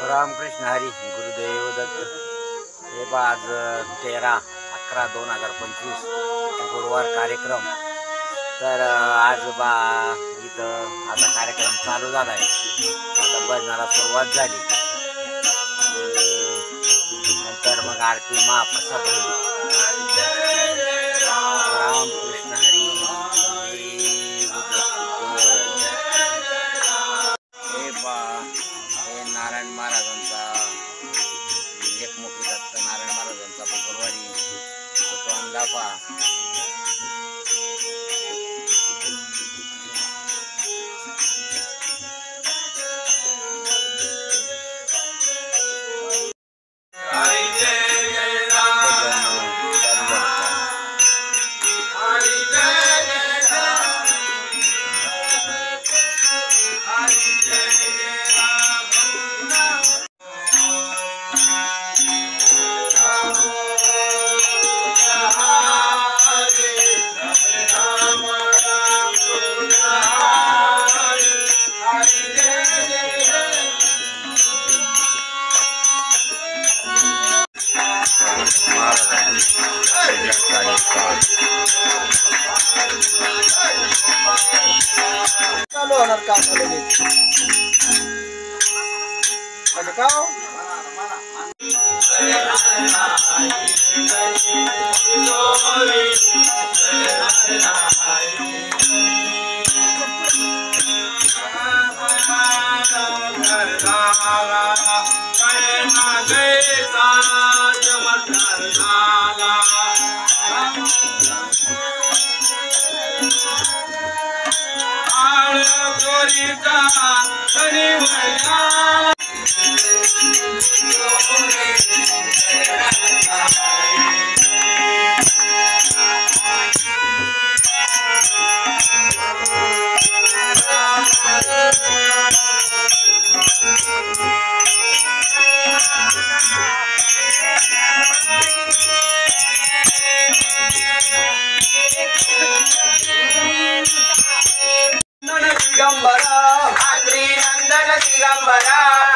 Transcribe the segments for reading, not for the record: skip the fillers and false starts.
रामकृष्ण हरी गुरुदेव दत्त। हे बा आज 13/11/2025 गुरुवार कार्यक्रम। तर आज बा इथं आता कार्यक्रम चालू झाला आहे। आता भजनाला सुरुवात झाली, नंतर मग आरती महाप्रसाद होईल। रामकृष्ण हरी गुरुदेव दत्त। हे बा हे नारायण महाराजांचा एकमुखी दत्त नारायण महाराजांचा गुरुवारी फोटो आणला पहा। चालू होणार काम दिगंबरा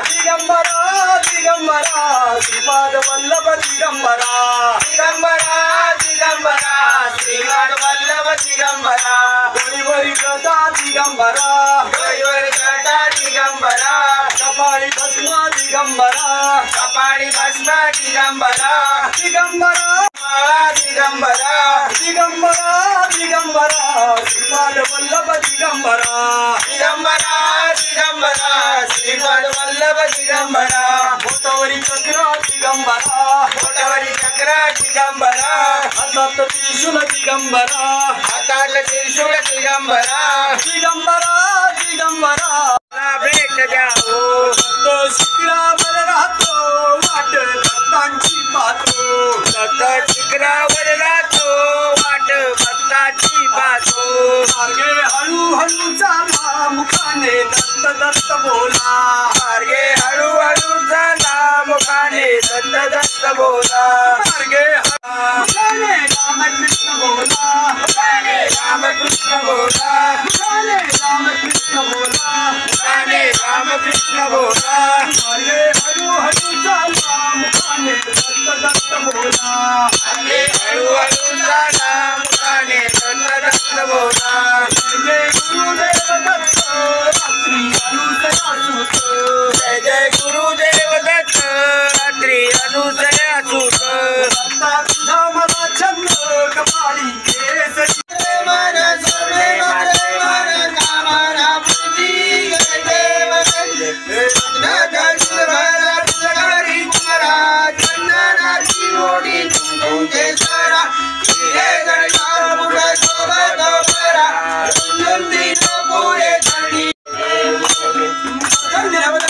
दिगंबरा दिगंबरा श्रीपाद वल्लभ दिगंबरा दिगंबरा दिगंबरा श्रीपाद वल्लभ दिगंबरा गणिवरी गदा दिगंबरा गणिवरी गदा दिगंबरा कपाळी भस्म दिगंबरा कपाळी भस्म दिगंबरा दिगंबरा दिगंबरा दिगंबरा दिगंबरा श्रीपाद वल्लभ दिगंबरा दिगंबरा दिगंबरा श्रीपाद वल्लभ दिगंबरा मोठवरी चक्र दिगंबरा मोठवरी चक्र दिगंबरा हातात त्रिशूल दिगंबरा हातात त्रिशूल दिगंबरा दिगंबरा दिगंबरा भेट द्यावो तो शिखरावर राहतो वाट भक्तांची पाहतो दत्त शिखरावर राहतो वाट भक्तांची पाहतो मार्गे हळूहळू चाला मुखाने दत्त दत्त बोला मार्गे हळूहळू चाला मुखाने दत्त दत्त बोला मार्गे मुखाने रामकृष्ण बोला मुखाने रामकृष्ण बोला मुखाने रामकृष्ण बोला मुखाने रामकृष्ण बोला मार्गे हळूहळू चाला मुखाने दत्त दत्त बोला मार्गे हळूहळू चाला मुखाने दत्त दत्त बोला जय गुरुदेव दत्त रात्री अनुसया सूत जय जय गुरुदेव दत्त रात्री अनुसया सूत दत्ता तुझा मला छंद कपाळी केसरी मन सर्वे मन कामना पूर्ती जय देव जगरी तुम्हारा चंदनाची ओढी तुमचे सरा हिरे गणका पुढे सोबत बरा पुरे धरणी धन्यवाद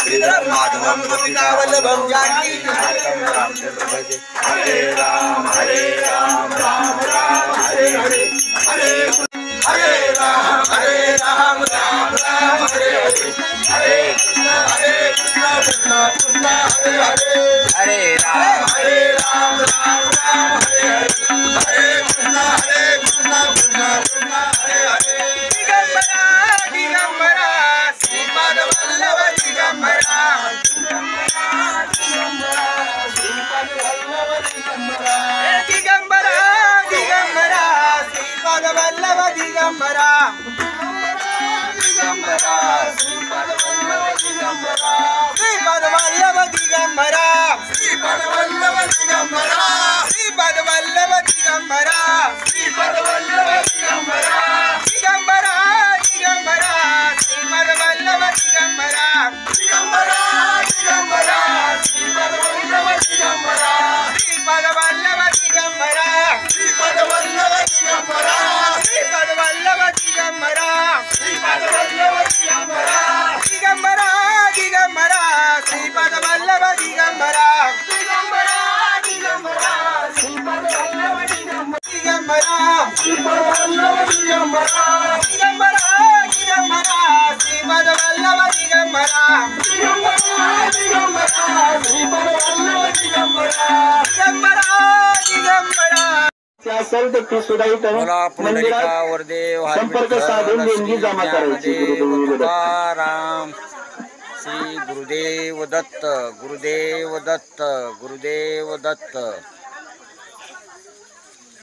श्रीधरं माधवं गोपिकावल्लभं जानकी रामचंद्र भजे हरे राम राम राम हरे हरे हरे राम राम राम हरे हरे हरे कृष्ण कृष्ण कृष्ण हरे हरे हरे राम राम राम हरे हरे हरे कृष्ण कृष्ण कृष्ण हरे हरे दिगंबरा दिगंबरा श्रीपाद वल्लभ दिगंबरा श्रीपाद वल्लभ दिगंबरा दिगंबरा दिगंबरा श्रीपाद वल्लभ दिगंबरा दिगंबरा श्रीपाद वल्लभ दिगंबरा श्रीपाद वल्लभ दिगंबरा श्रीपाद वल्लभ दिगंबरा श्रीपाद वल्लभ दिगंबरा श्रीपाद वल्लभ दिगंबरा दिगंबरा दिगंबरा श्रीपाद वल्लभ दिगंबरा दिगंबरा दिगंबरा श्रीपाद वल्लभ दिगंबरा श्रीपाद वल्लभ दिगंबरा श्रीपाद वल्लभ दिगंबरा श्रीपाद वल्लभ दिगंबरा श्रीपाद वल्लभ दिगंबरा दिगंबरा दिगंबरा श्रीपाद वल्लभ दिगंबरा दिगंबरा दिगंबरा श्रीपाद वल्लभ दिगंबरा दिगंबरा श्रीपाद वल्लभ दिगंबरा दिगंबरा दिगंबरा श्रीपाद वल्लभ दिगंबरा दिगंबरा दिगंबरा श्रीपाद वल्लभ दिगंबरा दिगंबरा दिगंबरा असेल ते फी सुधारित बोला पुंडलिका वरदेव हरी संपर्क साधून देणगी जमा करायची. ज्ञानदेव तुकाराम श्री गुरुदेव दत्त गुरुदेव दत्त गुरुदेव दत्त.